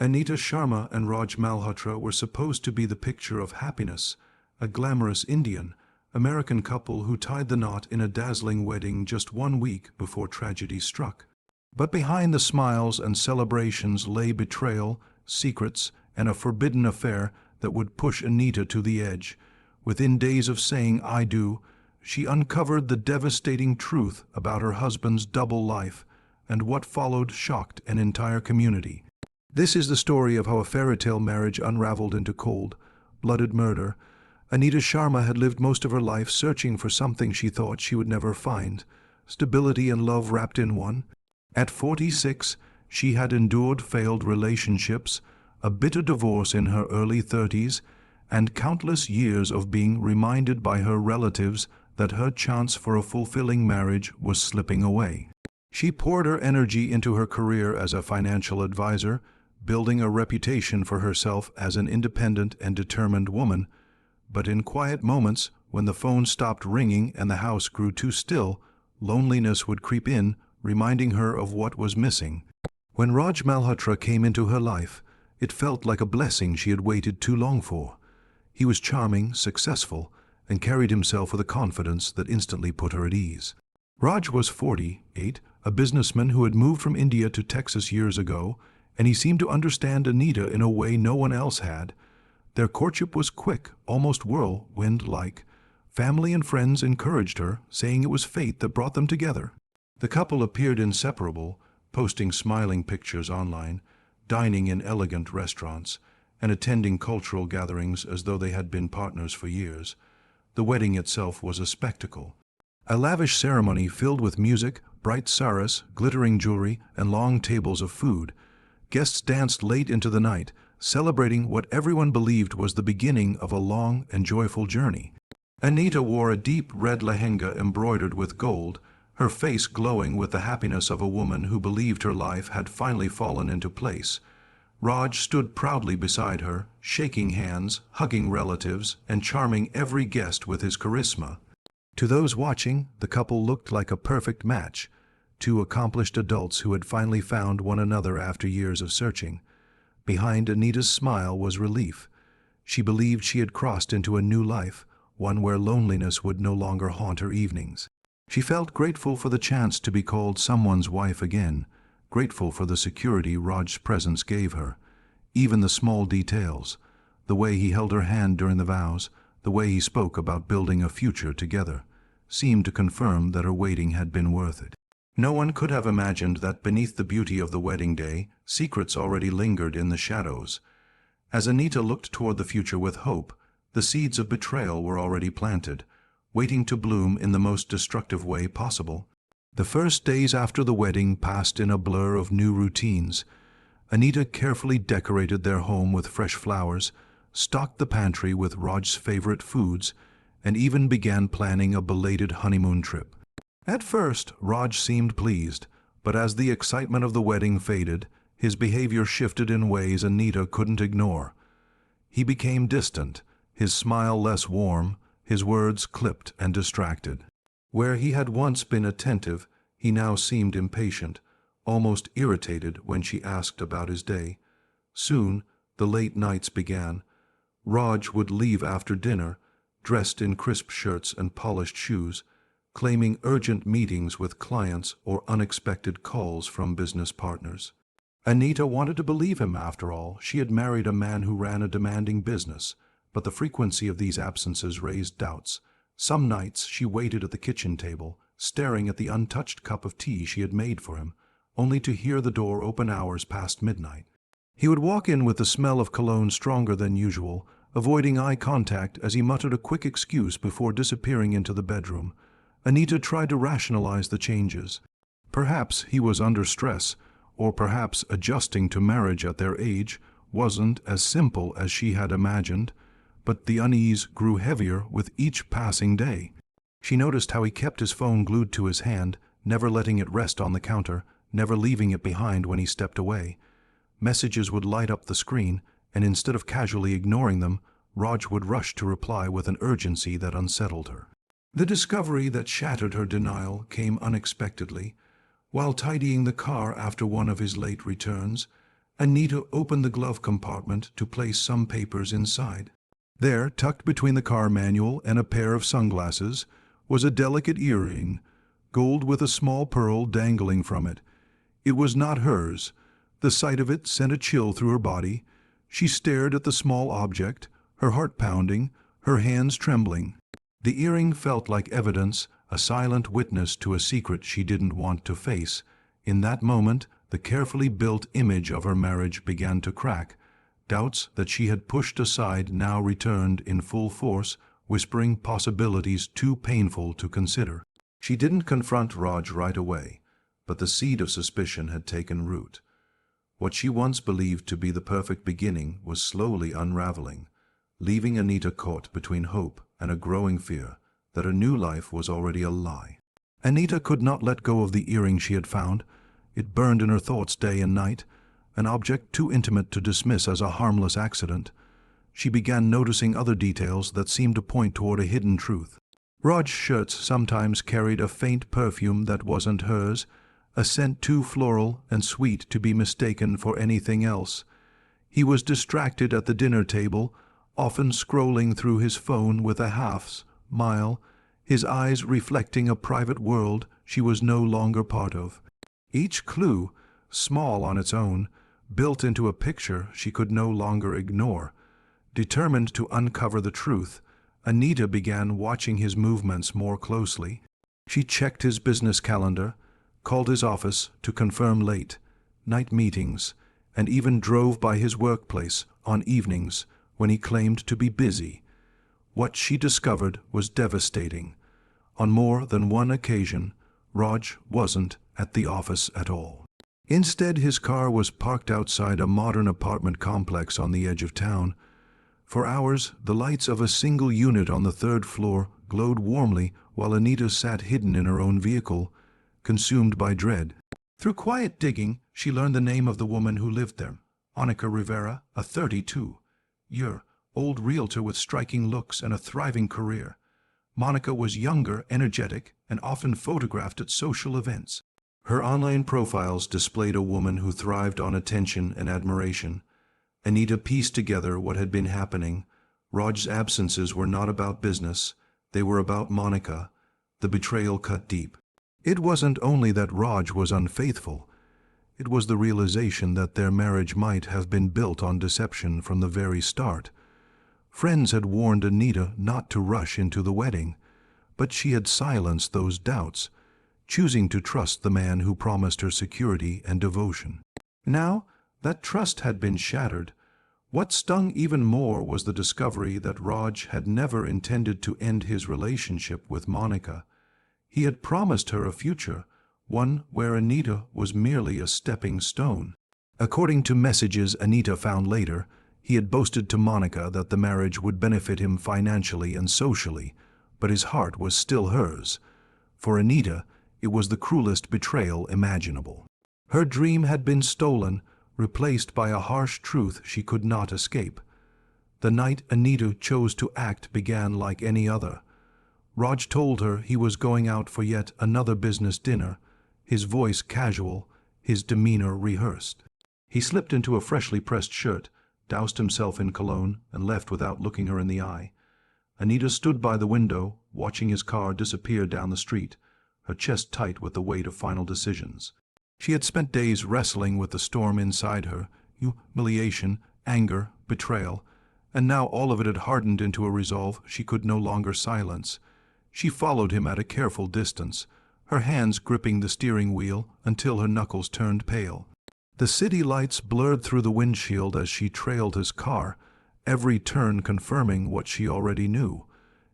Anita Sharma and Raj Malhotra were supposed to be the picture of happiness, a glamorous Indian American couple who tied the knot in a dazzling wedding just 1 week before tragedy struck. But behind the smiles and celebrations lay betrayal, secrets, and a forbidden affair that would push Anita to the edge. Within days of saying "I do," she uncovered the devastating truth about her husband's double life, and what followed shocked an entire community. This is the story of how a fairy tale marriage unraveled into cold-blooded murder. Anita Sharma had lived most of her life searching for something she thought she would never find, stability and love wrapped in one. At 46, she had endured failed relationships, a bitter divorce in her early 30s, and countless years of being reminded by her relatives that her chance for a fulfilling marriage was slipping away. She poured her energy into her career as a financial advisor, building a reputation for herself as an independent and determined woman. But in quiet moments, when the phone stopped ringing and the house grew too still, loneliness would creep in, reminding her of what was missing. When Raj Malhotra came into her life, it felt like a blessing she had waited too long for. He was charming, successful, and carried himself with a confidence that instantly put her at ease. Raj was 48, a businessman who had moved from India to Texas years ago, and he seemed to understand Anita in a way no one else had. Their courtship was quick, almost whirlwind-like. Family and friends encouraged her, saying it was fate that brought them together. The couple appeared inseparable, posting smiling pictures online, dining in elegant restaurants, and attending cultural gatherings as though they had been partners for years. The wedding itself was a spectacle. A lavish ceremony filled with music, bright saris, glittering jewelry, and long tables of food. Guests danced late into the night, celebrating what everyone believed was the beginning of a long and joyful journey. Anita wore a deep red lehenga embroidered with gold, her face glowing with the happiness of a woman who believed her life had finally fallen into place. Raj stood proudly beside her, shaking hands, hugging relatives, and charming every guest with his charisma. To those watching, the couple looked like a perfect match, two accomplished adults who had finally found one another after years of searching. Behind Anita's smile was relief. She believed she had crossed into a new life, one where loneliness would no longer haunt her evenings. She felt grateful for the chance to be called someone's wife again, grateful for the security Raj's presence gave her. Even the small details, the way he held her hand during the vows, the way he spoke about building a future together, seemed to confirm that her waiting had been worth it. No one could have imagined that beneath the beauty of the wedding day, secrets already lingered in the shadows. As Anita looked toward the future with hope, the seeds of betrayal were already planted, waiting to bloom in the most destructive way possible. The first days after the wedding passed in a blur of new routines. Anita carefully decorated their home with fresh flowers, stocked the pantry with Raj's favorite foods, and even began planning a belated honeymoon trip. At first, Raj seemed pleased, but as the excitement of the wedding faded, his behavior shifted in ways Anita couldn't ignore. He became distant, his smile less warm, his words clipped and distracted. Where he had once been attentive, he now seemed impatient, almost irritated when she asked about his day. Soon, the late nights began. Raj would leave after dinner, dressed in crisp shirts and polished shoes, claiming urgent meetings with clients or unexpected calls from business partners. Anita wanted to believe him after all. She had married a man who ran a demanding business, but the frequency of these absences raised doubts. Some nights she waited at the kitchen table, staring at the untouched cup of tea she had made for him, only to hear the door open hours past midnight. He would walk in with the smell of cologne stronger than usual, avoiding eye contact as he muttered a quick excuse before disappearing into the bedroom. Anita tried to rationalize the changes. Perhaps he was under stress, or perhaps adjusting to marriage at their age wasn't as simple as she had imagined, but the unease grew heavier with each passing day. She noticed how he kept his phone glued to his hand, never letting it rest on the counter, never leaving it behind when he stepped away. Messages would light up the screen, and instead of casually ignoring them, Raj would rush to reply with an urgency that unsettled her. The discovery that shattered her denial came unexpectedly. While tidying the car after one of his late returns, Anita opened the glove compartment to place some papers inside. There, tucked between the car manual and a pair of sunglasses, was a delicate earring, gold with a small pearl dangling from it. It was not hers. The sight of it sent a chill through her body. She stared at the small object, her heart pounding, her hands trembling. The earring felt like evidence, a silent witness to a secret she didn't want to face. In that moment, the carefully built image of her marriage began to crack. Doubts that she had pushed aside now returned in full force, whispering possibilities too painful to consider. She didn't confront Raj right away, but the seed of suspicion had taken root. What she once believed to be the perfect beginning was slowly unraveling, leaving Anita caught between hope and a growing fear that her new life was already a lie. Anita could not let go of the earring she had found. It burned in her thoughts day and night, an object too intimate to dismiss as a harmless accident. She began noticing other details that seemed to point toward a hidden truth. Raj's shirts sometimes carried a faint perfume that wasn't hers, a scent too floral and sweet to be mistaken for anything else. He was distracted at the dinner table, often scrolling through his phone with a half-smile, his eyes reflecting a private world she was no longer part of. Each clue, small on its own, built into a picture she could no longer ignore. Determined to uncover the truth, Anita began watching his movements more closely. She checked his business calendar, called his office to confirm late-night meetings, and even drove by his workplace on evenings when he claimed to be busy. What she discovered was devastating. On more than one occasion, Raj wasn't at the office at all. Instead, his car was parked outside a modern apartment complex on the edge of town. For hours, the lights of a single unit on the third floor glowed warmly while Anita sat hidden in her own vehicle, consumed by dread. Through quiet digging, she learned the name of the woman who lived there, Monica Rivera, a 32-year-old realtor with striking looks and a thriving career. Monica was younger, energetic, and often photographed at social events. Her online profiles displayed a woman who thrived on attention and admiration. Anita pieced together what had been happening. Raj's absences were not about business. They were about Monica. The betrayal cut deep. It wasn't only that Raj was unfaithful. It was the realization that their marriage might have been built on deception from the very start. Friends had warned Anita not to rush into the wedding, but she had silenced those doubts, choosing to trust the man who promised her security and devotion. Now, that trust had been shattered. What stung even more was the discovery that Raj had never intended to end his relationship with Monica. He had promised her a future, one where Anita was merely a stepping stone. According to messages Anita found later, he had boasted to Monica that the marriage would benefit him financially and socially, but his heart was still hers. For Anita, it was the cruelest betrayal imaginable. Her dream had been stolen, replaced by a harsh truth she could not escape. The night Anita chose to act began like any other. Raj told her he was going out for yet another business dinner, his voice casual, his demeanor rehearsed. He slipped into a freshly pressed shirt, doused himself in cologne, and left without looking her in the eye. Anita stood by the window, watching his car disappear down the street, her chest tight with the weight of final decisions. She had spent days wrestling with the storm inside her, humiliation, anger, betrayal, and now all of it had hardened into a resolve she could no longer silence. She followed him at a careful distance, her hands gripping the steering wheel until her knuckles turned pale. The city lights blurred through the windshield as she trailed his car, every turn confirming what she already knew.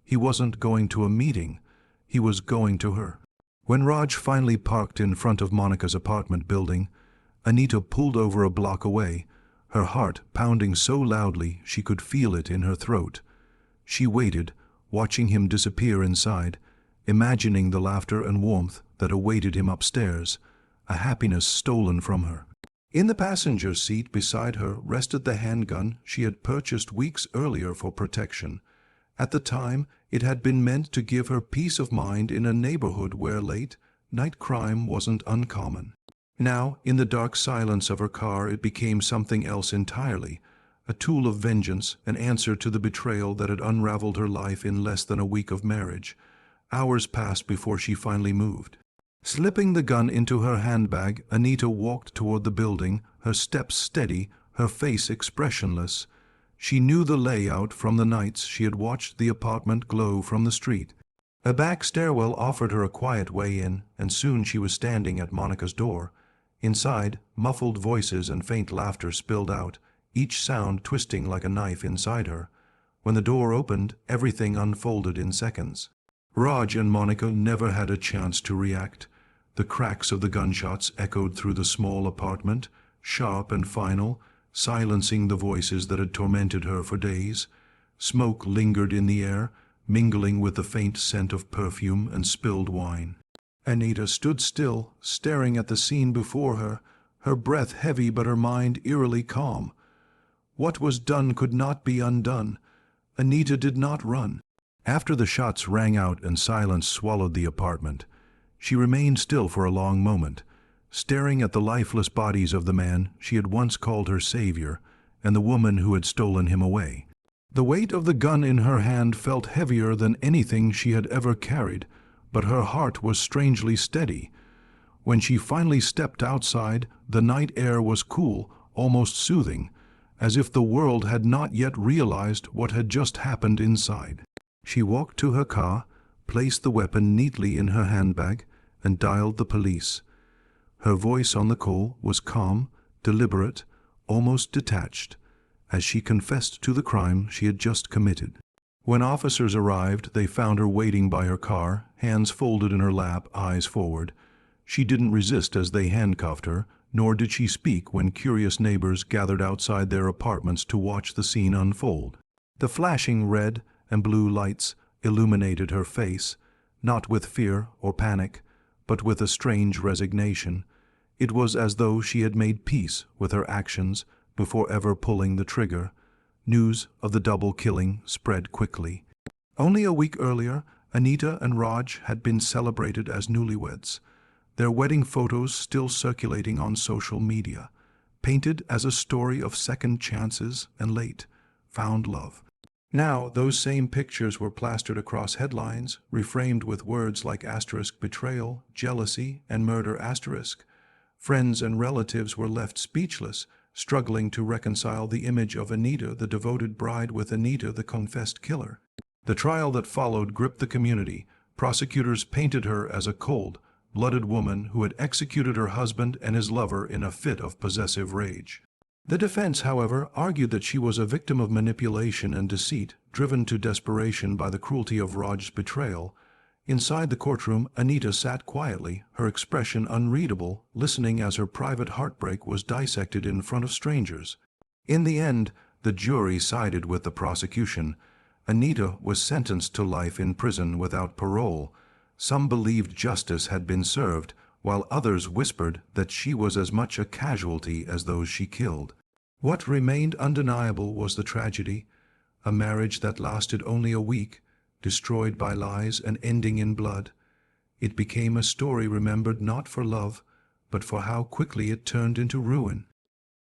He wasn't going to a meeting. He was going to her. When Raj finally parked in front of Monica's apartment building, Anita pulled over a block away, her heart pounding so loudly she could feel it in her throat. She waited, watching him disappear inside, imagining the laughter and warmth that awaited him upstairs, a happiness stolen from her. In the passenger seat beside her rested the handgun she had purchased weeks earlier for protection. At the time, it had been meant to give her peace of mind in a neighborhood where late-night crime wasn't uncommon. Now, in the dark silence of her car, it became something else entirely, a tool of vengeance, an answer to the betrayal that had unraveled her life in less than a week of marriage. Hours passed before she finally moved. Slipping the gun into her handbag, Anita walked toward the building, her steps steady, her face expressionless. She knew the layout from the nights she had watched the apartment glow from the street. A back stairwell offered her a quiet way in, and soon she was standing at Monica's door. Inside, muffled voices and faint laughter spilled out, each sound twisting like a knife inside her. When the door opened, everything unfolded in seconds. Raj and Monica never had a chance to react. The cracks of the gunshots echoed through the small apartment, sharp and final, silencing the voices that had tormented her for days. Smoke lingered in the air, mingling with the faint scent of perfume and spilled wine. Anita stood still, staring at the scene before her, her breath heavy but her mind eerily calm. What was done could not be undone. Anita did not run. After the shots rang out and silence swallowed the apartment, she remained still for a long moment, staring at the lifeless bodies of the man she had once called her savior and the woman who had stolen him away. The weight of the gun in her hand felt heavier than anything she had ever carried, but her heart was strangely steady. When she finally stepped outside, the night air was cool, almost soothing, as if the world had not yet realized what had just happened inside. She walked to her car, placed the weapon neatly in her handbag, and dialed the police. Her voice on the call was calm, deliberate, almost detached, as she confessed to the crime she had just committed. When officers arrived, they found her waiting by her car, hands folded in her lap, eyes forward. She didn't resist as they handcuffed her, nor did she speak when curious neighbors gathered outside their apartments to watch the scene unfold. The flashing red and blue lights illuminated her face, not with fear or panic, but with a strange resignation. It was as though she had made peace with her actions before ever pulling the trigger. News of the double killing spread quickly. Only a week earlier, Anita and Raj had been celebrated as newlyweds, their wedding photos still circulating on social media, painted as a story of second chances and late, found love. Now, those same pictures were plastered across headlines, reframed with words like *betrayal, jealousy, and murder*. Friends and relatives were left speechless, struggling to reconcile the image of Anita, the devoted bride, with Anita, the confessed killer. The trial that followed gripped the community. Prosecutors painted her as a cold, blooded woman who had executed her husband and his lover in a fit of possessive rage. The defense, however, argued that she was a victim of manipulation and deceit, driven to desperation by the cruelty of Raj's betrayal. Inside the courtroom, Anita sat quietly, her expression unreadable, listening as her private heartbreak was dissected in front of strangers. In the end, the jury sided with the prosecution. Anita was sentenced to life in prison without parole. Some believed justice had been served, while others whispered that she was as much a casualty as those she killed. What remained undeniable was the tragedy, a marriage that lasted only a week, destroyed by lies and ending in blood. It became a story remembered not for love, but for how quickly it turned into ruin.